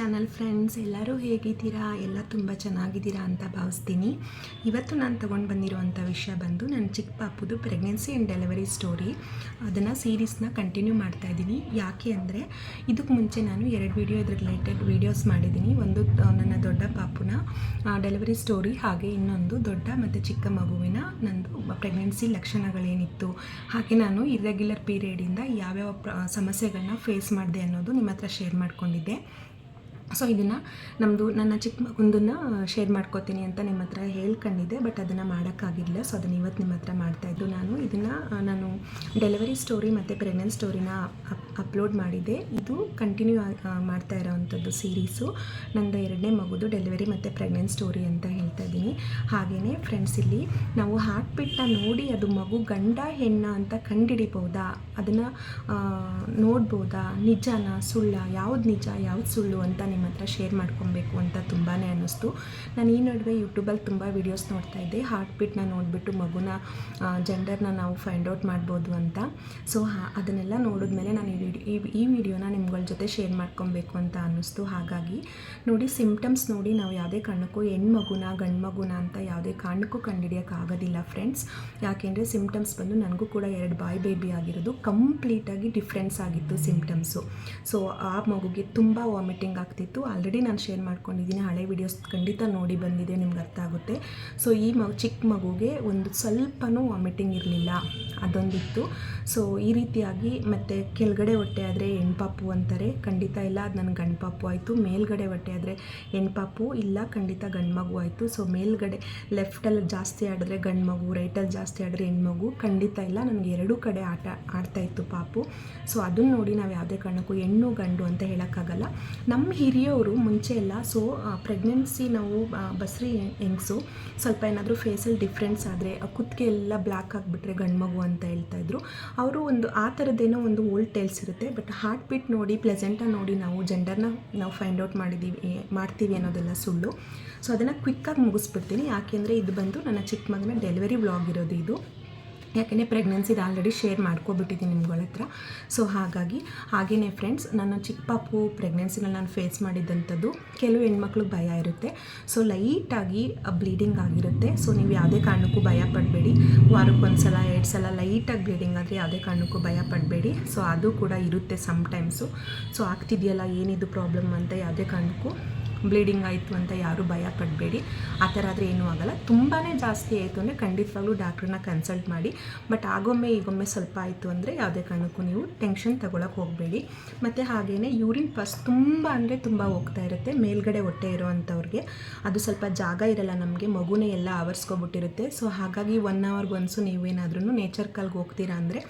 Channel friends, ಎಲ್ಲರೂ ಹೇಗಿದ್ದೀರಾ? ಎಲ್ಲ ತುಂಬ ಚೆನ್ನಾಗಿದ್ದೀರಾ ಅಂತ ಭಾವಿಸ್ತೀನಿ. ಇವತ್ತು ನಾನು ತೊಗೊಂಡು ಬಂದಿರುವಂಥ ವಿಷಯ ಬಂದು ನನ್ನ ಚಿಕ್ಕ ಪಾಪುದು ಪ್ರೆಗ್ನೆನ್ಸಿ ಆ್ಯಂಡ್ ಡೆಲಿವರಿ ಸ್ಟೋರಿ. ಅದನ್ನು ಸೀರೀಸ್ನ ಕಂಟಿನ್ಯೂ ಮಾಡ್ತಾಯಿದ್ದೀನಿ. ಯಾಕೆ ಅಂದರೆ ಇದಕ್ಕೆ ಮುಂಚೆ ನಾನು 2 ವಿಡಿಯೋ ಇದ್ರ ರಿಲೇಟೆಡ್ ವೀಡಿಯೋಸ್ ಮಾಡಿದ್ದೀನಿ. ಒಂದು ನನ್ನ ದೊಡ್ಡ ಪಾಪುನ ಡೆಲಿವರಿ ಸ್ಟೋರಿ, ಹಾಗೆ ಇನ್ನೊಂದು ದೊಡ್ಡ ಮತ್ತು ಚಿಕ್ಕ ಮಗುವಿನ ನಂದು ಪ್ರೆಗ್ನೆನ್ಸಿ ಲಕ್ಷಣಗಳೇನಿತ್ತು, ಹಾಗೆ ನಾನು ಇರ್ರೆಗ್ಯುಲರ್ ಪೀರಿಯಡಿಂದ ಯಾವ್ಯಾವ ಸಮಸ್ಯೆಗಳನ್ನ ಫೇಸ್ ಮಾಡಿದೆ ಅನ್ನೋದು ನಿಮ್ಮ ಹತ್ರ ಶೇರ್ ಮಾಡ್ಕೊಂಡಿದ್ದೆ. ಸೊ ಇದನ್ನು ನನ್ನ ಚಿಕ್ಕ ಮಗುಂದನ್ನು ಶೇರ್ ಮಾಡ್ಕೋತೀನಿ ಅಂತ ನಿಮ್ಮ ಹತ್ರ ಹೇಳ್ಕೊಂಡಿದ್ದೆ, ಬಟ್ ಅದನ್ನು ಮಾಡೋಕ್ಕಾಗಿಲ್ಲ. ಸೊ ಅದನ್ನು ಇವತ್ತು ನಿಮ್ಮ ಹತ್ರ ಮಾಡ್ತಾಯಿದ್ದು. ನಾನು ಡೆಲಿವರಿ ಸ್ಟೋರಿ ಮತ್ತು ಪ್ರೆಗ್ನೆನ್ಸಿ ಸ್ಟೋರಿನ ಅಪ್ಲೋಡ್ ಮಾಡಿದ್ದೆ. ಇದು ಕಂಟಿನ್ಯೂ ಮಾಡ್ತಾ ಇರೋವಂಥದ್ದು ಸೀರೀಸು. ನಂದು 2ನೇ ಮಗುದು ಡೆಲಿವರಿ ಮತ್ತು ಪ್ರೆಗ್ನೆನ್ಸಿ ಸ್ಟೋರಿ ಅಂತ ಹೇಳ್ತಾ ಇದ್ದೀನಿ. ಹಾಗೆಯೇ ಫ್ರೆಂಡ್ಸ್, ಇಲ್ಲಿ ನಾವು ಹಾರ್ಟ್ ಬೀಟ್ನ ನೋಡಿ ಅದು ಮಗು ಗಂಡ ಹೆಣ್ಣ ಅಂತ ಕಂಡುಹಿಡಿಬೋದಾ, ಅದನ್ನು ನೋಡ್ಬೋದಾ, ನಿಜನ ಸುಳ್ಳ, ಯಾವ್ದು ನಿಜ ಯಾವ್ದು ಸುಳ್ಳು ಅಂತ ನಿಮ್ಮ ಹತ್ರ ಶೇರ್ ಮಾಡ್ಕೊಬೇಕು ಅಂತ ತುಂಬಾ ಅನ್ನಿಸ್ತು. ನಾನು ಈ ನಡುವೆ ಯೂಟ್ಯೂಬಲ್ಲಿ ತುಂಬ ವೀಡಿಯೋಸ್ ನೋಡ್ತಾ ಇದ್ದೆ, ಹಾರ್ಟ್ ಬೀಟ್ನ ನೋಡಿಬಿಟ್ಟು ಮಗುನ ಜೆಂಡರ್ನ ನಾವು ಫೈಂಡ್ ಔಟ್ ಮಾಡ್ಬೋದು ಅಂತ. ಸೊ ಅದನ್ನೆಲ್ಲ ನೋಡಿದ್ಮೇಲೆ ನಾನು ಈ ವಿಡಿಯೋನ ನಿಮ್ಗಳ ಜೊತೆ ಶೇರ್ ಮಾಡ್ಕೊಬೇಕು ಅಂತ ಅನ್ನಿಸ್ತು. ಹಾಗಾಗಿ ನೋಡಿ, ಸಿಮ್ಟಮ್ಸ್ ನೋಡಿ ನಾವು ಯಾವುದೇ ಕಾರಣಕ್ಕೂ ಹೆಣ್ಮಗುನ ಗಂಡು ಮಗುನ ಅಂತ ಯಾವುದೇ ಕಾರಣಕ್ಕೂ ಕಂಡುಹಿಡಿಯೋಕ್ಕಾಗೋದಿಲ್ಲ ಫ್ರೆಂಡ್ಸ್. ಯಾಕೆಂದರೆ ಸಿಮ್ಟಮ್ಸ್ ಬಂದು ನನಗೂ ಕೂಡ 2 ಬಾಯ್ ಬೇಬಿ ಆಗಿರೋದು ಕಂಪ್ಲೀಟಾಗಿ ಡಿಫ್ರೆನ್ಸ್ ಆಗಿತ್ತು ಸಿಮ್ಟಮ್ಸು. ಸೊ ಆ ಮಗುಗೆ ತುಂಬ ವಾಮಿಟಿಂಗ್ ಆಗ್ತಿತ್ತು. ಆಲ್ರೆಡಿ ನಾನು ಶೇರ್ ಮಾಡ್ಕೊಂಡಿದ್ದೀನಿ, ಹಳೆ ವೀಡಿಯೋಸ್ ಖಂಡಿತ ನೋಡಿ ಬಂದಿದೆ, ನಿಮ್ಗೆ ಅರ್ಥ ಆಗುತ್ತೆ. ಸೊ ಈ ಚಿಕ್ಕ ಮಗುಗೆ ಒಂದು ಸ್ವಲ್ಪನೂ ವಾಮಿಟಿಂಗ್ ಇರಲಿಲ್ಲ, ಅದೊಂದಿತ್ತು. ಸೊ ಈ ರೀತಿಯಾಗಿ ಮತ್ತು ಕೆಳಗಡೆ ಹೊಟ್ಟೆ ಆದರೆ ಹೆಣ್ಪಾಪು ಅಂತಾರೆ, ಖಂಡಿತ ಇಲ್ಲ, ಅದು ನನ್ನ ಗಂಡು ಪಾಪು ಆಯಿತು. ಮೇಲ್ಗಡೆ ಹೊಟ್ಟೆ ಆದರೆ ಹೆಣ್ಪಾಪು ಇಲ್ಲ, ಖಂಡಿತ ಗಂಡು ಮಗು ಆಯಿತು. ಸೊ ಮೇಲ್ಗಡೆ ಲೆಫ್ಟಲ್ಲಿ ಜಾಸ್ತಿ ಆಡಿದ್ರೆ ಗಂಡು ಮಗು, ರೈಟಲ್ಲಿ ಜಾಸ್ತಿ ಆಡಿದ್ರೆ ಹೆಣ್ಮಗು, ಖಂಡಿತ ಇಲ್ಲ, ನನಗೆ 2 ಕಡೆ ಆಡ್ತಾಯಿತ್ತು ಪಾಪು. ಸೊ ಅದನ್ನು ನೋಡಿ ನಾವು ಯಾವುದೇ ಕಾರಣಕ್ಕೂ ಹೆಣ್ಣು ಗಂಡು ಅಂತ ಹೇಳೋಕ್ಕಾಗಲ್ಲ. ನಮ್ಮ ಹಿರಿಯವರು ಮುಂಚೆ ಎಲ್ಲ ಪ್ರೆಗ್ನೆನ್ಸಿ ನಾವು ಬಸ್ರಿ ಹೆಂಗಸು ಸ್ವಲ್ಪ ಏನಾದರೂ ಫೇಸಲ್ಲಿ ಡಿಫ್ರೆನ್ಸ್ ಆದರೆ, ಕುತ್ತಿಗೆ ಎಲ್ಲ ಬ್ಲ್ಯಾಕ್ ಆಗಿಬಿಟ್ರೆ ಗಂಡು ಮಗು ಅಂತ ಹೇಳ್ತಾಯಿದ್ರು. ಅವರು ಆ ಥರದ್ದೇನೋ ಒಂದು ಓಲ್ಡ್ ಟೇಲ್ಸ್ ಇರುತ್ತೆ. ಬಟ್ ಹಾರ್ಟ್ ಬೀಟ್ ನೋಡಿ, ಪ್ಲೆಸೆಂಟಾಗಿ ನೋಡಿ ನಾವು ಜೆಂಡರ್ನ ನಾವು ಫೈಂಡ್ ಔಟ್ ಮಾಡ್ತೀವಿ ಅನ್ನೋದೆಲ್ಲ ಸುಳ್ಳು. ಸೊ ಅದನ್ನು ಕ್ವಿಕ್ಕಾಗಿ ಮುಗಿಸ್ಬಿಡ್ತೀನಿ. ಯಾಕೆಂದರೆ ಇದು ಬಂದು ನನ್ನ ಚಿಕ್ಕ ಮಗನ ಡೆಲಿವರಿ ವ್ಲಾಗ್ ಇರೋದು ಇದು. ಯಾಕೆಂದರೆ ಪ್ರೆಗ್ನೆನ್ಸಿದು ಆಲ್ರೆಡಿ ಶೇರ್ ಮಾಡ್ಕೊಬಿಟ್ಟಿದ್ದೀನಿ ನಿಮ್ಗಳ ಹತ್ರ. ಸೊ ಹಾಗೆಯೇ ಫ್ರೆಂಡ್ಸ್, ನನ್ನ ಚಿಕ್ಕ ಪಾಪು ಪ್ರೆಗ್ನೆನ್ಸಿನಲ್ಲಿ ನಾನು ಫೇಸ್ ಮಾಡಿದ್ದಂಥದ್ದು, ಕೆಲವು ಹೆಣ್ಮಕ್ಳಿಗೆ ಭಯ ಇರುತ್ತೆ. ಸೊ ಲೈಟಾಗಿ ಬ್ಲೀಡಿಂಗ್ ಆಗಿರುತ್ತೆ. ಸೊ ನೀವು ಯಾವುದೇ ಕಾರಣಕ್ಕೂ ಭಯ ಪಡಬೇಡಿ. ವಾರಕ್ಕೊಂದು ಸಲ 2 ಸಲ ಲೈಟಾಗಿ ಬ್ಲೀಡಿಂಗ್ ಆದರೆ ಯಾವುದೇ ಕಾರಣಕ್ಕೂ ಭಯ ಪಡಬೇಡಿ. ಸೊ ಅದು ಕೂಡ ಇರುತ್ತೆ ಸಮ್ಟೈಮ್ಸು. ಸೊ ಆಗ್ತಿದೆಯಲ್ಲ ಏನಿದು ಪ್ರಾಬ್ಲಮ್ ಅಂತ ಯಾವುದೇ ಕಾರಣಕ್ಕೂ ಬ್ಲೀಡಿಂಗ್ ಆಯಿತು ಅಂತ ಯಾರೂ ಭಯ ಪಡಬೇಡಿ. ಆ ಥರ ಆದರೆ ಏನೂ ಆಗೋಲ್ಲ. ತುಂಬಾ ಜಾಸ್ತಿ ಆಯಿತು ಅಂದರೆ ಖಂಡಿತವಾಗ್ಲೂ ಡಾಕ್ಟ್ರನ್ನ ಕನ್ಸಲ್ಟ್ ಮಾಡಿ. ಬಟ್ ಆಗೊಮ್ಮೆ ಈಗೊಮ್ಮೆ ಸ್ವಲ್ಪ ಆಯಿತು ಅಂದರೆ ಯಾವುದೇ ಕಾರಣಕ್ಕೂ ನೀವು ಟೆನ್ಷನ್ ತಗೊಳಕ್ಕೆ ಹೋಗಬೇಡಿ. ಮತ್ತು ಹಾಗೆಯೇ ಯೂರಿನ್ ಪಾಸ್ ತುಂಬ ಅಂದರೆ ತುಂಬ ಹೋಗ್ತಾ ಇರುತ್ತೆ. ಮೇಲ್ಗಡೆ ಹೊಟ್ಟೆ ಇರೋವಂಥವ್ರಿಗೆ ಅದು ಸ್ವಲ್ಪ ಜಾಗ ಇರಲ್ಲ, ನಮಗೆ ಮಗುನೇ ಎಲ್ಲ ಆವರಿಸ್ಕೊಬಿಟ್ಟಿರುತ್ತೆ. ಸೊ ಹಾಗಾಗಿ 1 ಅವರ್ಗೆ ಒನ್ಸು ನೀವೇನಾದ್ರೂ ನೇಚರ್ ಕಾಲ್ಗೆ ಹೋಗ್ತೀರಾ ಅಂದರೆ,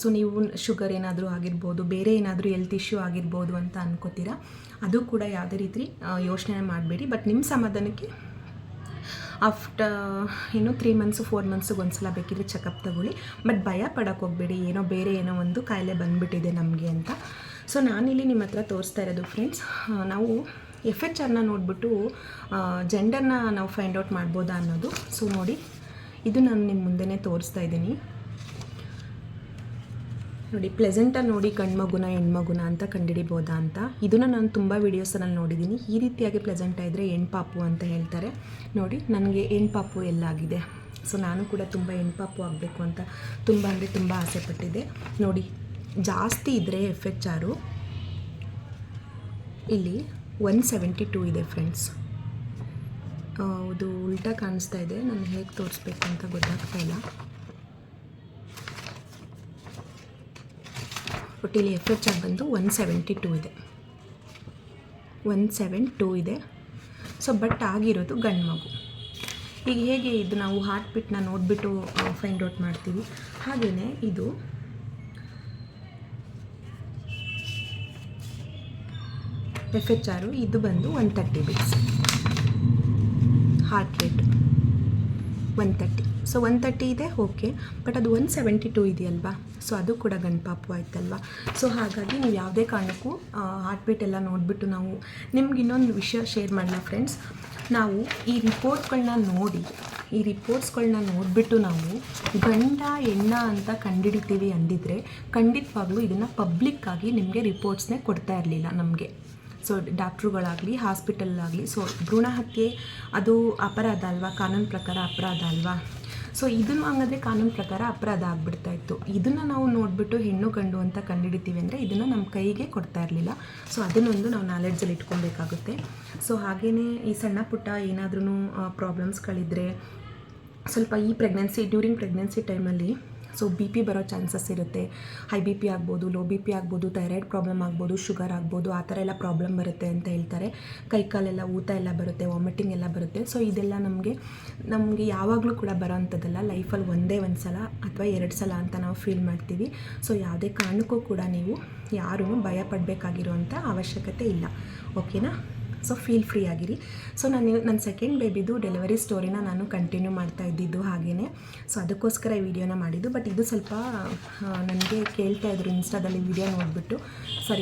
ಸೊ ನೀವು ಶುಗರ್ ಏನಾದರೂ ಆಗಿರ್ಬೋದು, ಬೇರೆ ಏನಾದರೂ ಹೆಲ್ತ್ ಇಶ್ಯೂ ಆಗಿರ್ಬೋದು ಅಂತ ಅನ್ಕೋತೀರಾ, ಅದು ಕೂಡ ಯಾವುದೇ ರೀತಿ ಯೋಚನೆ ಮಾಡಬೇಡಿ. ಬಟ್ ನಿಮ್ಮ ಸಮಾಧಾನಕ್ಕೆ ಆಫ್ಟರ್ 3 ಮಂತ್ಸು 4 ಮಂತ್ಸಿಗೆ ಒಂದ್ಸಲ ಬೇಕಿದ್ರೆ ಚೆಕಪ್ ತಗೊಳ್ಳಿ. ಬಟ್ ಭಯ ಪಡೋಕ್ಕೆ ಹೋಗಬೇಡಿ, ಬೇರೆ ಏನೋ ಒಂದು ಕಾಯಿಲೆ ಬಂದುಬಿಟ್ಟಿದೆ ನಮಗೆ ಅಂತ. ಸೊ ನಾನಿಲ್ಲಿ ನಿಮ್ಮ ಹತ್ರ ತೋರಿಸ್ತಾ ಇರೋದು ಫ್ರೆಂಡ್ಸ್, ನಾವು FHRನ ನೋಡಿಬಿಟ್ಟು ಜೆಂಡರ್ನ ನಾವು ಫೈಂಡ್ ಔಟ್ ಮಾಡ್ಬೋದಾ ಅನ್ನೋದು. ಸೊ ನೋಡಿ, ಇದು ನಾನು ನಿಮ್ಮ ಮುಂದೆನೇ ತೋರಿಸ್ತಾ ಇದ್ದೀನಿ. ನೋಡಿ, ಪ್ಲೆಸೆಂಟಾಗಿ ನೋಡಿ ಗಂಡು ಮಗುನ ಹೆಣ್ಮಗುನ ಅಂತ ಕಂಡುಹಿಡಿಬೋದಾ ಅಂತ. ಇದನ್ನು ನಾನು ತುಂಬ ವೀಡಿಯೋಸಲ್ಲಿ ನೋಡಿದ್ದೀನಿ. ಈ ರೀತಿಯಾಗಿ ಪ್ಲೆಸೆಂಟ್ ಇದ್ದರೆ ಹೆಣ್ಪಾಪು ಅಂತ ಹೇಳ್ತಾರೆ. ನೋಡಿ, ನನಗೆ ಹೆಣ್ಪಾಪು ಎಲ್ಲಾಗಿದೆ. ಸೊ ನಾನು ಕೂಡ ತುಂಬ ಹೆಣ್ಪಾಪು ಆಗಬೇಕು ಅಂತ ತುಂಬ ಅಂದರೆ ತುಂಬ ಆಸೆ ಪಟ್ಟಿದ್ದೆ. ನೋಡಿ, ಜಾಸ್ತಿ ಇದ್ದರೆ FHR ಇಲ್ಲಿ 172 ಇದೆ ಫ್ರೆಂಡ್ಸ್. ಇದು ಉಲ್ಟಾ ಕಾಣಿಸ್ತಾ ಇದೆ, ನಾನು ಹೇಗೆ ತೋರಿಸ್ಬೇಕು ಅಂತ ಗೊತ್ತಾಗ್ತಾ ಇಲ್ಲ. ಬಟ್ ಇಲ್ಲಿ FHR ಬಂದು 172 ಇದೆ, 172 ಇದೆ. ಸೊ ಬಟ್ ಆಗಿರೋದು ಗಂಡು ಮಗು. ಈಗ ಹೇಗೆ ಇದು ನಾವು ಹಾರ್ಟ್ ಬೀಟ್ನ ನೋಡಿಬಿಟ್ಟು ಫೈಂಡ್ ಔಟ್ ಮಾಡ್ತೀವಿ, ಹಾಗೆಯೇ ಇದು FHR ಇದು ಬಂದು 130 ಬೀಟ್ಸ್, ಹಾರ್ಟ್ ರೇಟ್ 130. ಸೊ 130 ಇದೆ, ಓಕೆ. ಬಟ್ ಅದು 172 ಇದೆಯಲ್ವಾ, ಸೊ ಅದು ಕೂಡ ಗಂಡು ಪಾಪು ಆಯ್ತಲ್ವಾ. ಸೊ ಹಾಗಾಗಿ ನೀವು ಯಾವುದೇ ಕಾರಣಕ್ಕೂ ಹಾರ್ಟ್ ಬೀಟ್ ಎಲ್ಲ ನೋಡಿಬಿಟ್ಟು, ನಾವು ನಿಮ್ಗೆ ಇನ್ನೊಂದು ವಿಷಯ ಶೇರ್ ಮಾಡಲ್ಲ ಫ್ರೆಂಡ್ಸ್, ನಾವು ಈ ರಿಪೋರ್ಟ್ಗಳನ್ನ ನೋಡಿಬಿಟ್ಟು ನಾವು ಗಂಡ ಹೆಣ್ಣ ಅಂತ ಕಂಡುಹಿಡಿತೀವಿ ಅಂದಿದ್ರೆ ಖಂಡಿತವಾಗ್ಲೂ ಇದನ್ನು ಪಬ್ಲಿಕ್ಕಾಗಿ ನಿಮಗೆ ರಿಪೋರ್ಟ್ಸ್ನೇ ಕೊಡ್ತಾ ಇರಲಿಲ್ಲ ನಮಗೆ. ಸೊ ಡಾಕ್ಟ್ರುಗಳಾಗಲಿ ಹಾಸ್ಪಿಟಲ್ಲಾಗಲಿ. ಸೊ ಭ್ರೂಣ ಹತ್ಯೆ ಅದು ಅಪರಾಧ ಅಲ್ವಾ, ಕಾನೂನು ಪ್ರಕಾರ ಅಪರಾಧ ಅಲ್ವಾ. ಸೊ ಇದನ್ನು ಹಂಗಾದ್ರೆ ಕಾನೂನು ಪ್ರಕಾರ ಅಪರಾಧ ಆಗ್ಬಿಡ್ತಾ ಇತ್ತು. ಇದನ್ನು ನಾವು ನೋಡಿಬಿಟ್ಟು ಹೆಣ್ಣು ಗಂಡು ಅಂತ ಕಂಡುಹಿಡಿತೀವಿ ಅಂದರೆ ಇದನ್ನು ನಮ್ಮ ಕೈಗೆ ಕೊಡ್ತಾ ಇರಲಿಲ್ಲ. ಸೊ ಅದನ್ನೊಂದು ನಾವು ನಾಲೆಡ್ಜಲ್ಲಿ ಇಟ್ಕೊಬೇಕಾಗುತ್ತೆ. ಸೊ ಹಾಗೆಯೇ ಈ ಸಣ್ಣ ಪುಟ್ಟ ಏನಾದ್ರೂ ಪ್ರಾಬ್ಲಮ್ಸ್ಗಳಿದ್ದರೆ ಸ್ವಲ್ಪ ಈ ಡ್ಯೂರಿಂಗ್ ಪ್ರೆಗ್ನೆನ್ಸಿ ಟೈಮಲ್ಲಿ ಸೊ BP ಬರೋ ಚಾನ್ಸಸ್ ಇರುತ್ತೆ. ಹೈ BP ಆಗ್ಬೋದು, ಲೋ BP ಆಗ್ಬೋದು, ಥೈರಾಯ್ಡ್ ಪ್ರಾಬ್ಲಮ್ ಆಗ್ಬೋದು, ಶುಗರ್ ಆಗ್ಬೋದು, ಆ ಥರ ಎಲ್ಲ ಪ್ರಾಬ್ಲಮ್ ಬರುತ್ತೆ ಅಂತ ಹೇಳ್ತಾರೆ. ಕೈಕಾಲೆಲ್ಲ ಊತ ಎಲ್ಲ ಬರುತ್ತೆ, ವಾಮಿಟಿಂಗ್ ಎಲ್ಲ ಬರುತ್ತೆ. ಸೊ ಇದೆಲ್ಲ ನಮಗೆ ಯಾವಾಗಲೂ ಕೂಡ ಬರೋ ಅಂಥದ್ದಲ್ಲ, ಲೈಫಲ್ಲಿ ಒಂದೇ ಒಂದು ಸಲ ಅಥವಾ 2 ಸಲ ಅಂತ ನಾವು ಫೀಲ್ ಮಾಡ್ತೀವಿ. ಸೊ ಯಾವುದೇ ಕಾರಣಕ್ಕೂ ಕೂಡ ನೀವು ಯಾರೂ ಭಯ ಪಡಬೇಕಾಗಿರುವಂಥ ಅವಶ್ಯಕತೆ ಇಲ್ಲ. ಓಕೆನಾ? ಸೊ ಫೀಲ್ ಫ್ರೀ ಆಗಿರಿ. ಸೊ ನನ್ನ ಸೆಕೆಂಡ್ ಬೇಬಿದು ಡೆಲಿವರಿ ಸ್ಟೋರಿನ ನಾನು ಕಂಟಿನ್ಯೂ ಮಾಡ್ತಾ ಇದ್ದಿದ್ದು ಹಾಗೆಯೇ. ಸೊ ಅದಕ್ಕೋಸ್ಕರ ಈ ವಿಡಿಯೋನ ಮಾಡಿದ್ದು. ಬಟ್ ಇದು ಸ್ವಲ್ಪ ನನಗೆ ಕೇಳ್ತಾ ಇದ್ರು ಇನ್ಸ್ಟಾದಲ್ಲಿ ವಿಡಿಯೋ ನೋಡಿಬಿಟ್ಟು,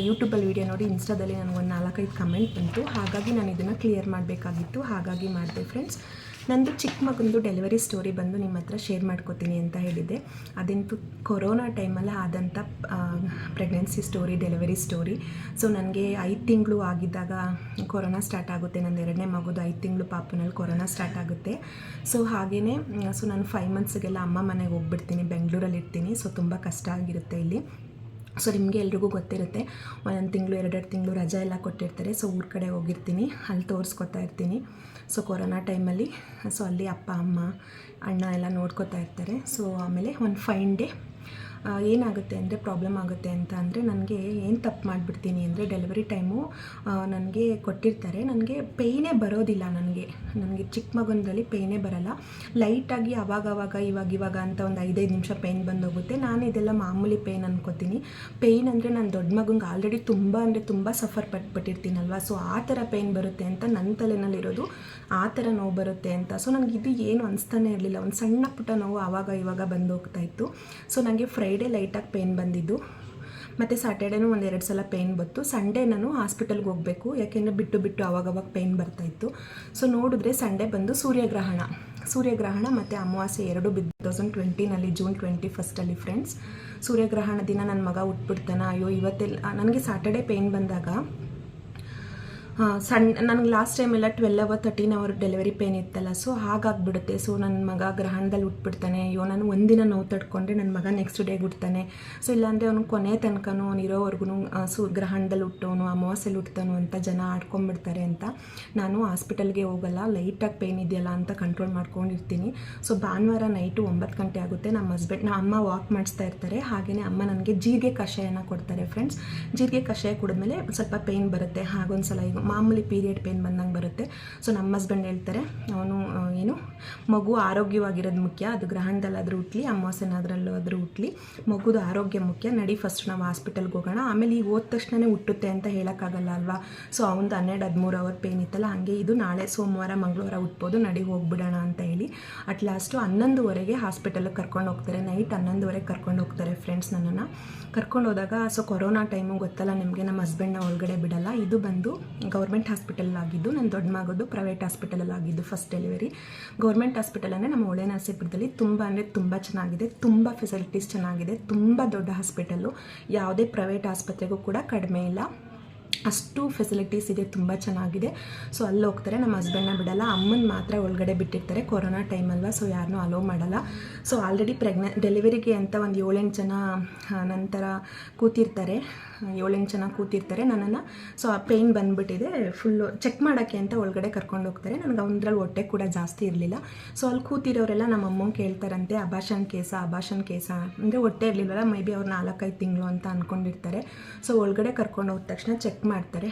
ಯೂಟ್ಯೂಬಲ್ಲಿ ವಿಡಿಯೋ ನೋಡಿ ಇನ್ಸ್ಟಾದಲ್ಲಿ ನನಗೆ ಒಂದು 4-5 ಕಮೆಂಟ್ ಬಂತು. ಹಾಗಾಗಿ ನಾನು ಇದನ್ನು ಕ್ಲಿಯರ್ ಮಾಡಬೇಕಾಗಿತ್ತು, ಹಾಗಾಗಿ ಮಾಡಿದೆ ಫ್ರೆಂಡ್ಸ್. ನಂದು ಚಿಕ್ಕ ಮಗಂದು ಡೆಲಿವರಿ ಸ್ಟೋರಿ ಬಂದು ನಿಮ್ಮ ಹತ್ರ ಶೇರ್ ಮಾಡ್ಕೋತೀನಿ ಅಂತ ಹೇಳಿದ್ದೆ. ಅದಂತೂ ಕೊರೋನಾ ಟೈಮಲ್ಲಿ ಆದಂಥ pregnancy story, delivery story. So ನನಗೆ 5 ತಿಂಗಳು ಆಗಿದ್ದಾಗ ಕೊರೋನಾ ಸ್ಟಾರ್ಟ್ ಆಗುತ್ತೆ. ನನ್ನ 2ನೇ ಮಗುದು 5 ತಿಂಗಳು ಪಾಪುನಲ್ಲಿ ಕೊರೋನಾ ಸ್ಟಾರ್ಟ್ ಆಗುತ್ತೆ. ಸೊ ಹಾಗೆಯೇ ಸೊ ನಾನು 5 ಮಂತ್ಸ್ಗೆಲ್ಲ ಅಮ್ಮ ಮನೆಗೆ ಹೋಗ್ಬಿಡ್ತೀನಿ, ಬೆಂಗಳೂರಲ್ಲಿ ಇರ್ತೀನಿ. ಸೊ ತುಂಬ ಕಷ್ಟ ಆಗಿರುತ್ತೆ ಇಲ್ಲಿ. ಸೊ ನಿಮಗೆ ಎಲ್ರಿಗೂ ಗೊತ್ತಿರುತ್ತೆ, 1 ತಿಂಗಳು 2 ತಿಂಗಳು ರಜೆ ಎಲ್ಲ ಕೊಟ್ಟಿರ್ತಾರೆ. ಸೊ ಊರ ಕಡೆ ಹೋಗಿರ್ತೀನಿ, ಅಲ್ಲಿ ತೋರಿಸ್ಕೊತಾ ಇರ್ತೀನಿ. ಸೊ ಕೊರೋನಾ ಟೈಮಲ್ಲಿ ಸೊ ಅಲ್ಲಿ ಅಪ್ಪ ಅಮ್ಮ ಅಣ್ಣ ಎಲ್ಲ ನೋಡ್ಕೋತಾ ಇರ್ತಾರೆ. ಸೊ ಆಮೇಲೆ ಒಂದು ಫೈನ್ ಡೇ ಏನಾಗುತ್ತೆ ಅಂದರೆ ಪ್ರಾಬ್ಲಮ್ ಆಗುತ್ತೆ ಅಂತ ಅಂದರೆ, ನನಗೆ ಏನು ತಪ್ಪು ಮಾಡಿಬಿಡ್ತೀನಿ ಅಂದರೆ ಡೆಲಿವರಿ ಟೈಮು ನನಗೆ ಕೊಟ್ಟಿರ್ತಾರೆ, ನನಗೆ ಪೇಯ್ನೇ ಬರೋದಿಲ್ಲ. ನನಗೆ ಚಿಕ್ಕ ಮಗನಲ್ಲಿ ಪೇಯ್ನೇ ಬರೋಲ್ಲ. ಲೈಟಾಗಿ ಅವಾಗವಾಗ ಇವಾಗ ಅಂತ ಒಂದು 5 ನಿಮಿಷ ಪೇಯ್ನ್ ಬಂದೋಗುತ್ತೆ. ನಾನು ಇದೆಲ್ಲ ಮಾಮೂಲಿ ಪೇಯ್ನ್ ಅನ್ಕೋತೀನಿ. ಪೇಯ್ನ್ ಅಂದರೆ ನಾನು ದೊಡ್ಡ ಮಗಂಗೆ ಆಲ್ರೆಡಿ ತುಂಬ ಸಫರ್ ಪಟ್ಟಿರ್ತೀನಲ್ವ. ಸೊ ಆ ಥರ ಪೇಯ್ನ್ ಬರುತ್ತೆ ಅಂತ ನನ್ನ ತಲೆನಲ್ಲಿರೋದು, ಆ ಥರ ನೋವು ಬರುತ್ತೆ ಅಂತ. ಸೊ ನನಗೆ ಇದು ಏನು ಅನಿಸ್ತಾನೆ ಇರಲಿಲ್ಲ. ಒಂದು ಸಣ್ಣ ಪುಟ್ಟ ನೋವು ಆವಾಗ ಇವಾಗ ಬಂದೋಗ್ತಾಯಿತ್ತು. ಸೊ ನನಗೆ ಫ್ರೈಡೇ ಲೈಟಾಗಿ ಪೇಯ್ನ್ ಬಂದಿದ್ದು, ಮತ್ತು ಸ್ಯಾಟರ್ಡೇನೂ 1-2 ಸಲ ಪೇಯ್ನ್ ಬಂತು. ಸಂಡೇ ನಾನು ಹಾಸ್ಪಿಟಲ್ಗೆ ಹೋಗಬೇಕು, ಯಾಕೆಂದರೆ ಬಿಟ್ಟು ಆವಾಗವಾಗ ಪೇಯ್ನ್ ಬರ್ತಾಯಿತ್ತು. ಸೊ ನೋಡಿದ್ರೆ ಸಂಡೇ ಬಂದು ಸೂರ್ಯಗ್ರಹಣ ಮತ್ತು ಅಮಾವಾಸ್ಯೆ 2 ಬಿದ್ದು 2020ನಲ್ಲಿ ಜೂನ್ 21 ಫ್ರೆಂಡ್ಸ್. ಸೂರ್ಯಗ್ರಹಣ ದಿನ ನನ್ನ ಮಗ ಹುಟ್ಬಿಡ್ತಾನೆ. ಅಯ್ಯೋ ಇವತ್ತೆಲ್ಲ ನನಗೆ ಸ್ಯಾಟರ್ಡೇ ಪೇಯ್ನ್ ಬಂದಾಗ ನನಗೆ ಲಾಸ್ಟ್ ಟೈಮೆಲ್ಲ 12 ಅವರ್ 13 ಅವರ್ ಡೆಲಿವರಿ ಪೇನ್ ಇತ್ತಲ್ಲ. ಸೊ ಹಾಗಾಗಿಬಿಡುತ್ತೆ. ಸೊ ನನ್ನ ಮಗ ಗ್ರಹಣದಲ್ಲಿ ಹುಟ್ಬಿಡ್ತಾನೆ. ಅಯ್ಯೋ ನಾನು ಒಂದಿನ ನೋವು ತಡ್ಕೊಂಡ್ರೆ ನನ್ನ ಮಗ ನೆಕ್ಸ್ಟ್ ಡೇಗೆ ಹುಡ್ತಾನೆ. ಸೊ ಇಲ್ಲಾಂದರೆ ಅವನು ಕೊನೆ ತನಕನೂ ಅವ್ನು ಇರೋವರೆಗೂ ಗ್ರಹಣದಲ್ಲಿ ಹುಟ್ಟೋನು, ಅಮಾವಾಸ್ಯೆಲಿ ಹುಟ್ತಾನು ಅಂತ ಜನ ಆಡ್ಕೊಂಡ್ಬಿಡ್ತಾರೆ ಅಂತ ನಾನು ಹಾಸ್ಪಿಟಲ್ಗೆ ಹೋಗಲ್ಲ. ಲೈಟಾಗಿ ಪೇನ್ ಇದೆಯಲ್ಲ ಅಂತ ಕಂಟ್ರೋಲ್ ಮಾಡ್ಕೊಂಡಿರ್ತೀನಿ. ಸೊ ಭಾನುವಾರ ನೈಟು 9 ಗಂಟೆ ಆಗುತ್ತೆ. ನಮ್ಮ ಅಮ್ಮ ವಾಕ್ ಮಾಡಿಸ್ತಾ ಇರ್ತಾರೆ. ಹಾಗೆಯೇ ಅಮ್ಮ ನನಗೆ ಜೀರಿಗೆ ಕಷಾಯನ ಕೊಡ್ತಾರೆ ಫ್ರೆಂಡ್ಸ್. ಜೀರಿಗೆ ಕಷಾಯ ಕುಡಿದ್ಮೇಲೆ ಸ್ವಲ್ಪ ಪೇಯ್ನ್ ಬರುತ್ತೆ. ಹಾಗೊಂದು ಸಲ ಈಗ ಮಾಮೂಲಿ ಪೀರಿಯಡ್ ಪೇನ್ ಬಂದಂಗೆ ಬರುತ್ತೆ. ಸೊ ನಮ್ಮ ಹಸ್ಬೆಂಡ್ ಹೇಳ್ತಾರೆ, ಅವನು ಮಗು ಆರೋಗ್ಯವಾಗಿರೋದು ಮುಖ್ಯ, ಅದು ಗ್ರಹಣದಲ್ಲಾದರೂ ಹುಟ್ಲಿ ಅಮಾವಾಸ್ಯೆನಾದ್ರಲ್ಲಾದರೂ ಹುಟ್ಲಿ, ಮಗುದು ಆರೋಗ್ಯ ಮುಖ್ಯ, ನಡಿ ಫಸ್ಟ್ ನಾವು ಹಾಸ್ಪಿಟಲ್ಗೆ ಹೋಗೋಣ, ಆಮೇಲೆ ಈಗ ಹೋದ ತಕ್ಷಣವೇ ಹುಟ್ಟುತ್ತೆ ಅಂತ ಹೇಳೋಕ್ಕಾಗಲ್ಲ ಅಲ್ವಾ. ಸೊ ಅವನು 12-13 ಅವರ್ ಪೇನ್ ಇತ್ತಲ್ಲ, ಹಾಗೆ ಇದು ನಾಳೆ ಸೋಮವಾರ ಮಂಗಳವಾರ ಹುಟ್ಬೋದು, ನಡಿ ಹೋಗ್ಬಿಡೋಣ ಅಂತ ಹೇಳಿ ಅಟ್ ಲಾಸ್ಟು 11ವರೆಗೆ ಹಾಸ್ಪಿಟಲ್ಗೆ ಕರ್ಕೊಂಡು ಹೋಗ್ತಾರೆ. ನೈಟ್ 11ವರೆಗೆ ಕರ್ಕೊಂಡು ಹೋಗ್ತಾರೆ ಫ್ರೆಂಡ್ಸ್. ನನ್ನನ್ನು ಕರ್ಕೊಂಡು ಹೋದಾಗ ಸೊ ಕೊರೋನಾ ಟೈಮು ಗೊತ್ತಲ್ಲ ನಿಮಗೆ, ನಮ್ಮ ಹಸ್ಬೆಂಡ್ನ ಒಳಗಡೆ ಬಿಡಲ್ಲ. ಇದು ಬಂದು ಗೌರ್ಮೆಂಟ್ ಹಾಸ್ಪಿಟಲ್ ಆಗಿದ್ದು, ನನ್ನ ದೊಡ್ಡ ಮಗದು ಪ್ರೈವೇಟ್ ಹಾಸ್ಪಿಟಲಲ್ಲಿ ಆಗಿದ್ದು ಫಸ್ಟ್ ಡೆಲಿವರಿ. ಗೌರ್ಮೆಂಟ್ ಹಾಸ್ಪಿಟಲ್ ಅಂದರೆ ನಮ್ಮ ಒಳ್ಳೆ ನರಸೀಪುರದಲ್ಲಿ ತುಂಬ ಚೆನ್ನಾಗಿದೆ, ತುಂಬ ಫೆಸಿಲಿಟೀಸ್ ಚೆನ್ನಾಗಿದೆ, ತುಂಬ ದೊಡ್ಡ ಹಾಸ್ಪಿಟಲ್ಲು. ಯಾವುದೇ ಪ್ರೈವೇಟ್ ಆಸ್ಪತ್ರೆಗೂ ಕೂಡ ಕಡಿಮೆ ಇಲ್ಲ, ಅಷ್ಟು ಫೆಸಿಲಿಟೀಸ್ ಇದೆ, ತುಂಬ ಚೆನ್ನಾಗಿದೆ. ಸೊ ಅಲ್ಲಿ ಹೋಗ್ತಾರೆ. ನಮ್ಮ ಹಸ್ಬೆಂಡ್ನ ಬಿಡಲ್ಲ, ಅಮ್ಮನ ಮಾತ್ರ ಒಳಗಡೆ ಬಿಟ್ಟಿರ್ತಾರೆ. ಕೊರೋನಾ ಟೈಮ್ ಅಲ್ವಾ, ಸೊ ಯಾರನ್ನೂ ಅಲೋ ಮಾಡಲ್ಲ. ಸೊ ಆಲ್ರೆಡಿ ಡೆಲಿವರಿಗೆ ಅಂತ ಒಂದು 7-8 ಜನ ನಂತರ ಕೂತಿರ್ತಾರೆ, 7-8 ಜನ ಕೂತಿರ್ತಾರೆ. ನನ್ನನ್ನು ಸೊ ಆ ಪೇಯ್ನ್ ಬಂದುಬಿಟ್ಟಿದೆ ಫುಲ್ಲು ಚೆಕ್ ಮಾಡೋಕ್ಕೆ ಅಂತ ಒಳಗಡೆ ಕರ್ಕೊಂಡು ಹೋಗ್ತಾರೆ. ನನಗೆ ಅವನದ್ರಲ್ಲಿ ಹೊಟ್ಟೆ ಕೂಡ ಜಾಸ್ತಿ ಇರಲಿಲ್ಲ. ಸೊ ಅಲ್ಲಿ ಕೂತಿರೋರೆಲ್ಲ ನಮ್ಮ ಅಮ್ಮಂಗೆ ಕೇಳ್ತಾರಂತೆ, ಅಬಾಷನ್ ಕೇಸ ಅಂದರೆ ಹೊಟ್ಟೆ ಇರಲಿಲ್ಲಲ್ಲ, ಮೇ ಬಿ ಅವ್ರು 4-5 ತಿಂಗಳು ಅಂತ ಅಂದ್ಕೊಂಡಿರ್ತಾರೆ. ಸೊ ಒಳಗಡೆ ಕರ್ಕೊಂಡು ಹೋದ ತಕ್ಷಣ ಚೆಕ್ ಮಾಡ್ತಾರೆ.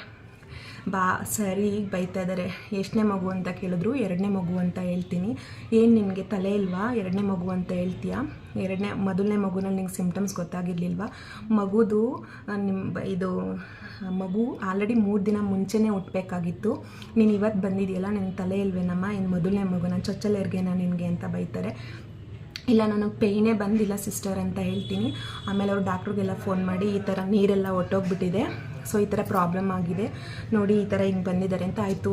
ಸರಿ ಈಗ ಬೈತಾ ಇದ್ದಾರೆ, ಎಷ್ಟನೇ ಮಗು ಅಂತ ಕೇಳಿದ್ರು. 2ನೇ ಮಗು ಅಂತ ಹೇಳ್ತೀನಿ. ಏನು ನಿನಗೆ ತಲೆ ಇಲ್ವಾ, 2ನೇ ಮಗು ಅಂತ ಹೇಳ್ತೀಯಾ? ಮೊದಲನೇ ಮಗುನಲ್ಲಿ ನಿಂಗೆ ಸಿಮ್ಟಮ್ಸ್ ಗೊತ್ತಾಗಿರ್ಲಿಲ್ವಾ? ಮಗು ಆಲ್ರೆಡಿ 3 ದಿನ ಮುಂಚೆನೇ ಹುಟ್ಟಬೇಕಾಗಿತ್ತು, ನೀನು ಇವತ್ತು ಬಂದಿದೆಯಲ್ಲ, ನಿನ್ನ ತಲೆ ಇಲ್ವೇನಮ್ಮ, ಏನು ಮೊದಲನೇ ಮಗುನ ಚೊಚ್ಚಲೆರ್ಗೇನಾ ನಿನಗೆ ಅಂತ ಬೈತಾರೆ. ಇಲ್ಲ ನನಗೆ ಪೇಯ್ನೇ ಬಂದಿಲ್ಲ ಸಿಸ್ಟರ್ ಅಂತ ಹೇಳ್ತೀನಿ. ಆಮೇಲೆ ಅವ್ರು ಡಾಕ್ಟ್ರಿಗೆಲ್ಲ ಫೋನ್ ಮಾಡಿ ಈ ಥರ ನೀರೆಲ್ಲ ಒಟ್ಟೋಗ್ಬಿಟ್ಟಿದೆ, ಸೊ ಈ ಥರ ಪ್ರಾಬ್ಲಮ್ ಆಗಿದೆ ನೋಡಿ, ಈ ಥರ ಹಿಂಗೆ ಬಂದಿದ್ದಾರೆ ಅಂತ. ಆಯಿತು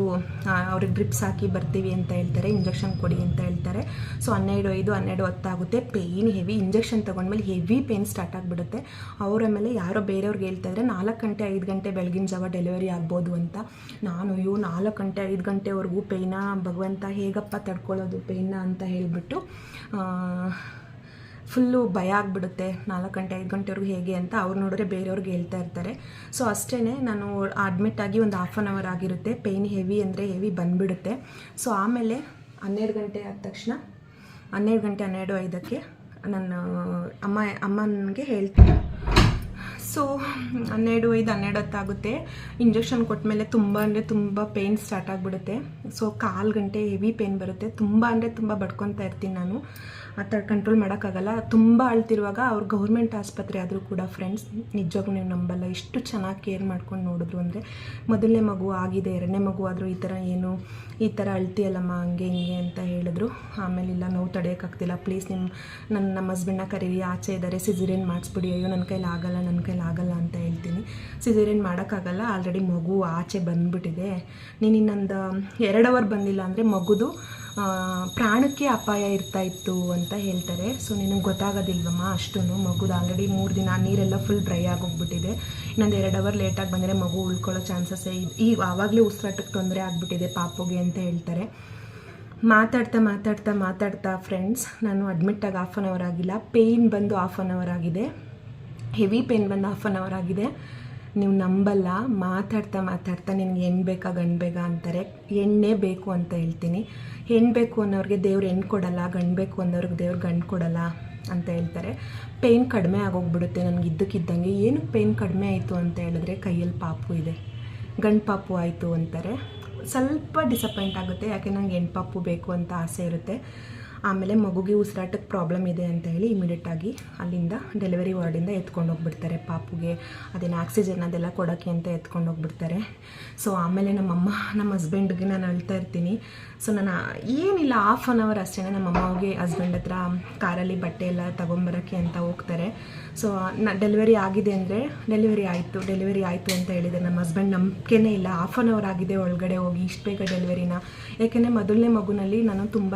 ಅವ್ರಿಗೆ ಡ್ರಿಪ್ಸ್ ಹಾಕಿ ಬರ್ತೀವಿ ಅಂತ ಹೇಳ್ತಾರೆ, ಇಂಜೆಕ್ಷನ್ ಕೊಡಿ ಅಂತ ಹೇಳ್ತಾರೆ. ಸೊ 12:05 12:10 ಆಗುತ್ತೆ. ಪೇಯ್ನ್ ಹೆವಿ, ಇಂಜೆಕ್ಷನ್ ತೊಗೊಂಡ್ಮೇಲೆ ಹೆವಿ ಪೇಯ್ನ್ ಸ್ಟಾರ್ಟ್ ಆಗಿಬಿಡುತ್ತೆ. ಅವರ ಮೇಲೆ ಯಾರೋ ಬೇರೆಯವ್ರಿಗೆ ಹೇಳ್ತಾ ಇದ್ದಾರೆ 4 ಗಂಟೆ 5 ಗಂಟೆ ಬೆಳಗಿನ ಜಾವ ಡೆಲಿವರಿ ಆಗ್ಬೋದು ಅಂತ. ನಾನು 4 ಗಂಟೆ 5 ಗಂಟೆವರೆಗೂ ಪೇಯ್ನ ಭಗವಂತ ಹೇಗಪ್ಪ ತಡ್ಕೊಳ್ಳೋದು ಪೇಯ್ನ ಅಂತ ಹೇಳಿಬಿಟ್ಟು ಫುಲ್ಲು ಭಯ ಆಗಿಬಿಡುತ್ತೆ. 4 ಗಂಟೆ 5 ಗಂಟೆವರೆಗೂ ಹೇಗೆ ಅಂತ ಅವ್ರು ನೋಡಿದ್ರೆ ಬೇರೆಯವ್ರಿಗೆ ಹೇಳ್ತಾ ಇರ್ತಾರೆ. ಸೊ ಅಷ್ಟೇ, ನಾನು ಅಡ್ಮಿಟ್ ಆಗಿ ಒಂದು 1/2 an hour ಆಗಿರುತ್ತೆ. ಪೇಯ್ನ್ ಹೆವಿ ಅಂದರೆ ಹೆವಿ ಬಂದುಬಿಡುತ್ತೆ. ಸೊ ಆಮೇಲೆ 12 ಗಂಟೆ ಆದ ತಕ್ಷಣ 12 ಗಂಟೆ 12:05 ನನ್ನ ಅಮ್ಮನಿಗೆ ಹೇಳ್ತೀನಿ. ಸೊ 12:05 12:10 ಆಗುತ್ತೆ. ಇಂಜೆಕ್ಷನ್ ಕೊಟ್ಟಮೇಲೆ ತುಂಬ ಅಂದರೆ ತುಂಬ ಪೇಯ್ನ್ ಸ್ಟಾರ್ಟ್ ಆಗಿಬಿಡುತ್ತೆ. ಸೊ 1/4 ಗಂಟೆ ಹೆವಿ ಪೇಯ್ನ್ ಬರುತ್ತೆ. ತುಂಬ ಅಂದರೆ ತುಂಬ ಬಡ್ಕೊತಾ ಇರ್ತೀನಿ ನಾನು, ಆ ಥರ ಕಂಟ್ರೋಲ್ ಮಾಡೋಕ್ಕಾಗಲ್ಲ. ತುಂಬ ಅಳ್ತಿರುವಾಗ ಅವ್ರು ಗೌರ್ಮೆಂಟ್ ಆಸ್ಪತ್ರೆ ಆದರೂ ಕೂಡ ಫ್ರೆಂಡ್ಸ್ ನಿಜವಾಗೂ ನೀವು ನಂಬಲ್ಲ, ಎಷ್ಟು ಚೆನ್ನಾಗಿ ಕೇರ್ ಮಾಡ್ಕೊಂಡು ನೋಡಿದ್ರು ಅಂದರೆ. ಮೊದಲನೇ ಮಗು ಆಗಿದೆ, 2ನೇ ಮಗು ಆದರೂ ಈ ಥರ ಅಳ್ತಿಯಲ್ಲಮ್ಮ ಹಂಗೆ ಹಿಂಗೆ ಅಂತ ಹೇಳಿದ್ರು. ಆಮೇಲೆ ಇಲ್ಲ, ನೋವು ತಡೆಯೋಕ್ಕಾಗ್ತಿಲ್ಲ, ಪ್ಲೀಸ್ ನಮ್ಮ ಹಸ್ಬೆಂಡ್ನ ಕರೀರಿ, ಆಚೆ ಇದ್ದಾರೆ, ಸಿಸೇರಿಯನ್ ಮಾಡಿಸ್ಬಿಡಿ. ಅಯ್ಯೋ ನನ್ನ ಕೈಲಿ ಆಗಲ್ಲ ಅಂತ ಹೇಳ್ತೀನಿ. ಸಿಸೇರಿಯನ್ ಮಾಡೋಕ್ಕಾಗಲ್ಲ, ಆಲ್ರೆಡಿ ಮಗು ಆಚೆ ಬಂದುಬಿಟ್ಟಿದೆ. ನೀನು ಇನ್ನೊಂದು 2 hour ಬಂದಿಲ್ಲ ಅಂದರೆ ಮಗುದು ಪ್ರಾಣಕ್ಕೆ ಅಪಾಯ ಇರ್ತಾಯಿತ್ತು ಅಂತ ಹೇಳ್ತಾರೆ. ಸೊ ನಿನಗೆ ಗೊತ್ತಾಗೋದಿಲ್ವಮ್ಮ ಅಷ್ಟು, ಮಗುದು ಆಲ್ರೆಡಿ 3 ದಿನ ನೀರೆಲ್ಲ ಫುಲ್ ಡ್ರೈ ಆಗೋಗ್ಬಿಟ್ಟಿದೆ. ಇನ್ನೊಂದು 2 hour ಲೇಟಾಗಿ ಬಂದರೆ ಮಗು ಉಳ್ಕೊಳ್ಳೋ ಚಾನ್ಸಸ್ಸೇ ಈಗ ಆವಾಗಲೇ ಉಸಿರಾಟಕ್ಕೆ ತೊಂದರೆ ಆಗಿಬಿಟ್ಟಿದೆ ಪಾಪುಗೆ ಅಂತ ಹೇಳ್ತಾರೆ. ಮಾತಾಡ್ತಾ ಫ್ರೆಂಡ್ಸ್ ನಾನು ಅಡ್ಮಿಟ್ಟಾಗಿ 1/2 an hour ಆಗಿಲ್ಲ, ಪೇಯ್ನ್ ಬಂದು 1/2 an hour ಆಗಿದೆ, ಹೆವಿ ಪೇಯ್ನ್ ಬಂದು 1/2 an hour ಆಗಿದೆ. ನೀವು ನಂಬಲ್ಲ, ಮಾತಾಡ್ತಾ ನಿನಗೆ ಹೆಣ್ಣು ಬೇಕಾ ಗಂಡು ಬೇಕಾ ಅಂತಾರೆ. ಹೆಣ್ಣೇ ಬೇಕು ಅಂತ ಹೇಳ್ತೀನಿ. ಹೆಣ್ಣು ಬೇಕು ಅನ್ನೋರಿಗೆ ದೇವ್ರು ಹೆಣ್ಣು ಕೊಡಲ್ಲ, ಗಂಡು ಬೇಕು ಅನ್ನೋರಿಗೆ ದೇವ್ರು ಗಂಡು ಕೊಡಲ್ಲ ಅಂತ ಹೇಳ್ತಾರೆ. ಪೇಯ್ನ್ ಕಡಿಮೆ ಆಗೋಗ್ಬಿಡುತ್ತೆ ನನಗೆ ಇದ್ದಕ್ಕಿದ್ದಂಗೆ. ಏನಕ್ಕೆ ಪೇಯ್ನ್ ಕಡಿಮೆ ಆಯಿತು ಅಂತ ಹೇಳಿದ್ರೆ ಕೈಯಲ್ಲಿ ಪಾಪು ಇದೆ, ಗಂಡು ಪಾಪು ಆಯಿತು ಅಂತಾರೆ. ಸ್ವಲ್ಪ ಡಿಸಪಾಯಿಂಟ್ ಆಗುತ್ತೆ, ಯಾಕೆ ನನಗೆ ಹೆಣ್ಣು ಪಾಪು ಬೇಕು ಅಂತ ಆಸೆ ಇರುತ್ತೆ. ಆಮೇಲೆ ಮಗುಗೆ ಉಸಿರಾಟಕ್ಕೆ ಪ್ರಾಬ್ಲಮ್ ಇದೆ ಅಂತ ಹೇಳಿ ಇಮಿಡಿಯೇಟಾಗಿ ಅಲ್ಲಿಂದ ಡೆಲಿವರಿ ವಾರ್ಡಿಂದ ಎತ್ಕೊಂಡು ಹೋಗ್ಬಿಡ್ತಾರೆ. ಪಾಪುಗೆ ಅದೇನು ಆಕ್ಸಿಜನ್ ಅದೆಲ್ಲ ಕೊಡೋಕ್ಕೆ ಅಂತ ಎತ್ಕೊಂಡು ಹೋಗ್ಬಿಡ್ತಾರೆ. ಸೊ ಆಮೇಲೆ ನಮ್ಮ ಹಸ್ಬೆಂಡ್ಗೆ ನಾನು ಅಳ್ತಾ ಇರ್ತೀನಿ. ಸೊ ನಾನು ಏನಿಲ್ಲ 1/2 an hour ಅಷ್ಟೇ, ನಮ್ಮ ಅಮ್ಮಗೆ ಹಸ್ಬೆಂಡ್ ಹತ್ರ ಕಾರಲ್ಲಿ ಬಟ್ಟೆ ಎಲ್ಲ ತೊಗೊಂಬರೋಕ್ಕೆ ಅಂತ ಹೋಗ್ತಾರೆ. ಸೊ ಡೆಲಿವರಿ ಆಗಿದೆ ಅಂದರೆ ಡೆಲಿವರಿ ಆಯಿತು ಅಂತ ಹೇಳಿದೆ. ನಮ್ಮ ಹಸ್ಬೆಂಡ್ ನಂಬಿಕೆನೇ ಇಲ್ಲ, 1/2 an hour ಆಗಿದೆ ಒಳಗಡೆ ಹೋಗಿ ಇಷ್ಟು ಬೇಗ ಡೆಲಿವರಿನ. ಯಾಕೆಂದರೆ ಮೊದಲನೇ ಮಗುನಲ್ಲಿ ನಾನು ತುಂಬ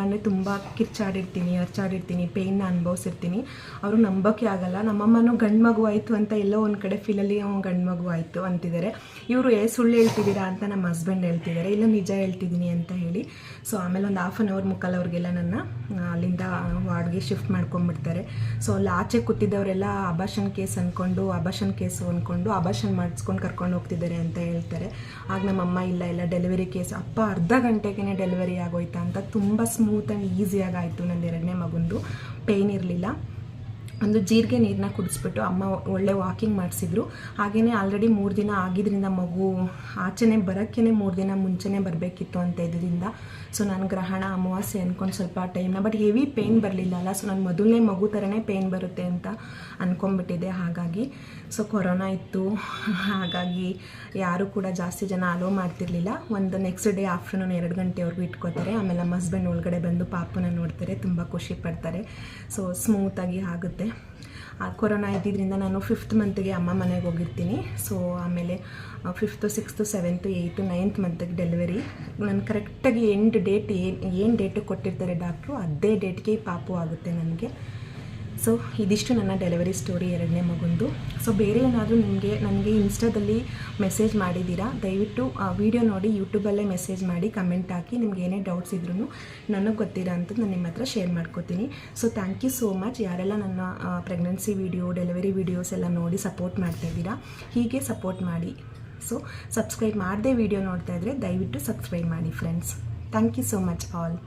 ಅರ್ಚಾಡಿರ್ತೀನಿ, ಪೇಯ್ನ ಅನುಭವಿಸಿರ್ತೀನಿ. ಅವರು ನಂಬೋಕ್ಕೆ ಆಗಲ್ಲ. ನಮ್ಮಮ್ಮನೂ ಗಂಡು ಮಗು ಆಯಿತು ಅಂತ ಎಲ್ಲೋ ಒಂದು ಕಡೆ ಫೀಲಲ್ಲಿ ಗಂಡು ಮಗು ಆಯಿತು ಅಂತಿದ್ದಾರೆ. ಇವರು ಸುಳ್ಳು ಹೇಳ್ತಿದ್ದೀರಾ ಅಂತ ನಮ್ಮ ಹಸ್ಬೆಂಡ್ ಹೇಳ್ತಿದ್ದಾರೆ, ಇಲ್ಲ ನಿಜ ಹೇಳ್ತಿದ್ದೀನಿ ಅಂತ ಹೇಳಿ. ಸೊ ಆಮೇಲೆ ಒಂದು 1/2 an hour ಮುಕ್ಕಾಲವ್ರಿಗೆಲ್ಲ ನನ್ನ ಅಲ್ಲಿಂದ ವಾರ್ಡ್ಗೆ ಶಿಫ್ಟ್ ಮಾಡ್ಕೊಂಡ್ಬಿಡ್ತಾರೆ. ಸೊ ಅಲ್ಲಿ ಆಚೆ ಕೂತಿದ್ದವರೆಲ್ಲ ಅಬಾಷನ್ ಕೇಸು ಅಂದ್ಕೊಂಡು ಅಬಾಷನ್ ಮಾಡಿಸ್ಕೊಂಡು ಕರ್ಕೊಂಡು ಹೋಗ್ತಿದ್ದಾರೆ ಅಂತ ಹೇಳ್ತಾರೆ. ಆಗ ನಮ್ಮಮ್ಮ ಇಲ್ಲ ಡೆಲಿವರಿ ಕೇಸ್, ಅಪ್ಪ ಅರ್ಧ ಗಂಟೆಗೆ ಡೆಲಿವರಿ ಆಗೋಯ್ತಾ ಅಂತ. ತುಂಬ ಸ್ಮೂತ್ ಆ್ಯಂಡ್ ಈಸಿಯಾಗಿ ಆಯಿತು. ನನ್ನ 2ನೇ ಮಗುಂದು ಪೇಯ್ನ್ ಇರಲಿಲ್ಲ. ಒಂದು ಜೀರಿಗೆ ನೀರನ್ನ ಕುಡಿಸ್ಬಿಟ್ಟು ಅಮ್ಮ ಒಳ್ಳೆ ವಾಕಿಂಗ್ ಮಾಡಿಸಿದ್ರು. ಹಾಗೆಯೇ ಆಲ್ರೆಡಿ 3 ದಿನ ಆಗಿದ್ದರಿಂದ ಮಗು ಆಚೆನೇ ಬರೋಕ್ಕೇ 3 ದಿನ ಮುಂಚೆನೇ ಬರಬೇಕಿತ್ತು ಅಂತ ಇದರಿಂದ. ಸೊ ನಾನು ಗ್ರಹಣ ಅಮಾವಾಸ್ಯೆ ಅಂದ್ಕೊಂಡು ಸ್ವಲ್ಪ ಟೈಮ್ನ, ಬಟ್ ಹೆವಿ ಪೇಯ್ನ್ ಬರಲಿಲ್ಲ ಅಲ್ಲ. ಸೊ ನಾನು ಮೊದಲನೇ ಮಗು ಥರನೇ ಪೇಯ್ನ್ ಬರುತ್ತೆ ಅಂತ ಅಂದ್ಕೊಂಡ್ಬಿಟ್ಟಿದ್ದೆ. ಹಾಗಾಗಿ ಸೊ ಕೊರೋನಾ ಇತ್ತು, ಹಾಗಾಗಿ ಯಾರೂ ಕೂಡ ಜಾಸ್ತಿ ಜನ ಅಲೋ ಮಾಡ್ತಿರ್ಲಿಲ್ಲ. ಒಂದು ನೆಕ್ಸ್ಟ್ ಡೇ ಆಫ್ಟರ್ನೂನ್ 2 ಗಂಟೆವರೆಗೂ ಇಟ್ಕೋತಾರೆ. ಆಮೇಲೆ ನಮ್ಮ ಹಸ್ಬೆಂಡ್ ಒಳಗಡೆ ಬಂದು ಪಾಪನ ನೋಡ್ತಾರೆ, ತುಂಬ ಖುಷಿ ಪಡ್ತಾರೆ. ಸೊ ಸ್ಮೂತಾಗಿ ಆಗುತ್ತೆ. ಕೊರೋನಾ ಇದ್ದಿದ್ದರಿಂದ ನಾನು 5th ಮಂತ್ಗೆ ಅಮ್ಮ ಮನೆಗೆ ಹೋಗಿರ್ತೀನಿ. ಸೊ ಆಮೇಲೆ 5th 6th 7th 8th 9th ಮಂತ್ಗೆ delivery. ನಾನು ಕರೆಕ್ಟಾಗಿ ಎಂಡ್ ಡೇಟ್ ಏನು ಡೇಟಿಗೆ ಕೊಟ್ಟಿರ್ತಾರೆ ಡಾಕ್ಟ್ರು, ಅದೇ ಡೇಟ್ಗೆ ಈ ಪಾಪು ಆಗುತ್ತೆ ನನಗೆ. ಸೊ ಇದಿಷ್ಟು ನನ್ನ ಡೆಲಿವರಿ ಸ್ಟೋರಿ 2ನೇ ಮಗುಂದು. ಸೊ ಬೇರೆ ಏನಾದರೂ ನನಗೆ ಇನ್ಸ್ಟಾದಲ್ಲಿ ಮೆಸೇಜ್ ಮಾಡಿದ್ದೀರಾ, ದಯವಿಟ್ಟು ವಿಡಿಯೋ ನೋಡಿ ಯೂಟ್ಯೂಬಲ್ಲೇ ಮೆಸೇಜ್ ಮಾಡಿ ಕಮೆಂಟ್ ಹಾಕಿ. ನಿಮ್ಗೆ ಏನೇ ಡೌಟ್ಸ್ ಇದ್ರೂ ನನಗೆ ಗೊತ್ತಿರೋ ಅಂತ ನಾನು ನಿಮ್ಮ ಹತ್ರ ಶೇರ್ ಮಾಡ್ಕೋತೀನಿ. So thank you so much ಯಾರೆಲ್ಲ ನನ್ನ ಪ್ರೆಗ್ನೆನ್ಸಿ ವಿಡಿಯೋ, ಡೆಲಿವರಿ ವಿಡಿಯೋಸ್ ಎಲ್ಲ ನೋಡಿ ಸಪೋರ್ಟ್ ಮಾಡ್ತಾಯಿದ್ದೀರಾ. ಹೀಗೆ ಸಪೋರ್ಟ್ ಮಾಡಿ. ಸೊ ಸಬ್ಸ್ಕ್ರೈಬ್ ಮಾಡದೆ ವಿಡಿಯೋ ನೋಡ್ತಾ ಇದ್ದರೆ ದಯವಿಟ್ಟು ಸಬ್ಸ್ಕ್ರೈಬ್ ಮಾಡಿ friends. Thank you so much all.